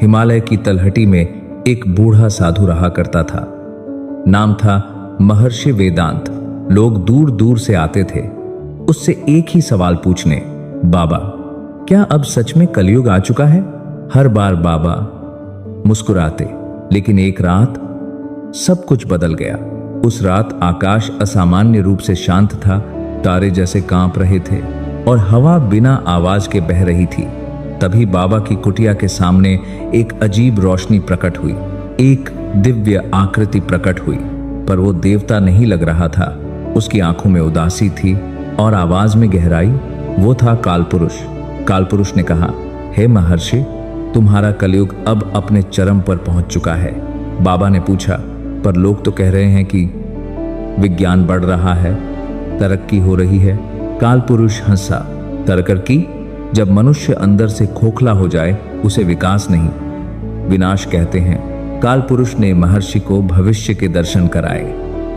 हिमालय की तलहटी में एक बूढ़ा साधु रहा करता था। नाम था महर्षि वेदांत। लोग दूर दूर से आते थे उससे एक ही सवाल पूछने, बाबा क्या अब सच में कलयुग आ चुका है? हर बार बाबा मुस्कुराते, लेकिन एक रात सब कुछ बदल गया। उस रात आकाश असामान्य रूप से शांत था, तारे जैसे कांप रहे थे और हवा बिना आवाज के बह रही थी। तभी बाबा की कुटिया के सामने एक अजीब रोशनी प्रकट हुई। एक दिव्य आकृति प्रकट हुई, पर वो देवता नहीं लग रहा था। उसकी आंखों में उदासी थी और आवाज में गहराई। वो था कालपुरुष। कालपुरुष ने कहा, हे महर्षि, तुम्हारा कलयुग अब अपने चरम पर पहुंच चुका है। बाबा ने पूछा, पर लोग तो कह रहे हैं कि विज्ञान बढ़ रहा है, तरक्की हो रही है। कालपुरुष हंसा, तरक्की? जब मनुष्य अंदर से खोखला हो जाए उसे विकास नहीं, विनाश कहते हैं। कालपुरुष ने महर्षि को भविष्य के दर्शन कराए।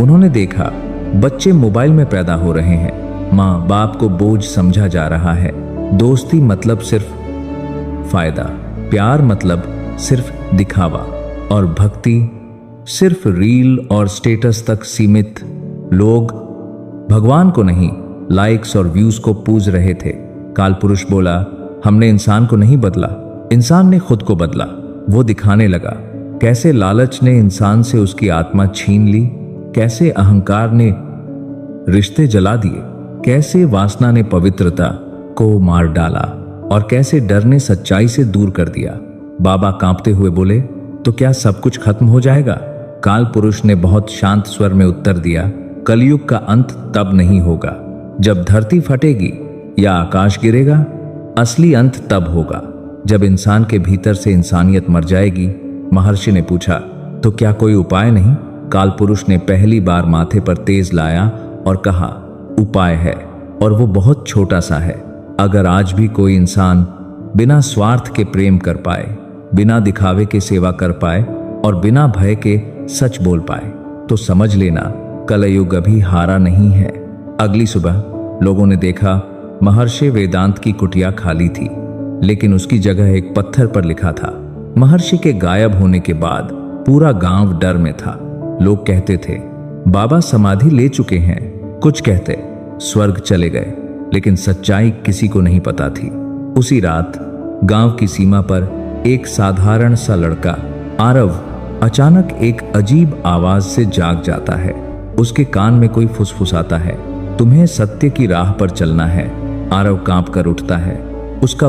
उन्होंने देखा बच्चे मोबाइल में पैदा हो रहे हैं, माँ बाप को बोझ समझा जा रहा है, दोस्ती मतलब सिर्फ फायदा, प्यार मतलब सिर्फ दिखावा और भक्ति सिर्फ रील और स्टेटस तक सीमित। लोग भगवान को नहीं, लाइक्स और व्यूज को पूज रहे थे। कालपुरुष बोला, हमने इंसान को नहीं बदला, इंसान ने खुद को बदला। वो दिखाने लगा कैसे लालच ने इंसान से उसकी आत्मा छीन ली, कैसे अहंकार ने रिश्ते जला दिए, कैसे वासना ने पवित्रता को मार डाला और कैसे डर ने सच्चाई से दूर कर दिया। बाबा कांपते हुए बोले, तो क्या सब कुछ खत्म हो जाएगा? कालपुरुष ने बहुत शांत स्वर में उत्तर दिया, कलयुग का अंत तब नहीं होगा जब धरती फटेगी या आकाश गिरेगा। असली अंत तब होगा जब इंसान के भीतर से इंसानियत मर जाएगी। महर्षि ने पूछा, तो क्या कोई उपाय नहीं? कालपुरुष ने पहली बार माथे पर तेज लाया और कहा, उपाय है, और वो बहुत छोटा सा है। अगर आज भी कोई इंसान बिना स्वार्थ के प्रेम कर पाए, बिना दिखावे के सेवा कर पाए और बिना भय के सच बोल पाए, तो समझ लेना कलयुग अभी हारा नहीं है। अगली सुबह लोगों ने देखा महर्षि वेदांत की कुटिया खाली थी, लेकिन उसकी जगह एक पत्थर पर लिखा था। महर्षि के गायब होने के बाद पूरा गांव डर में था। लोग कहते थे बाबा समाधि ले चुके हैं, कुछ कहते स्वर्ग चले गए, लेकिन सच्चाई किसी को नहीं पता थी। उसी रात गांव की सीमा पर एक साधारण सा लड़का आरव अचानक एक अजीब आवाज से जाग जाता है। उसके कान में कोई फुसफुसाता है, तुम्हें सत्य की राह पर चलना है। आरव कांप कर उठता है। उसका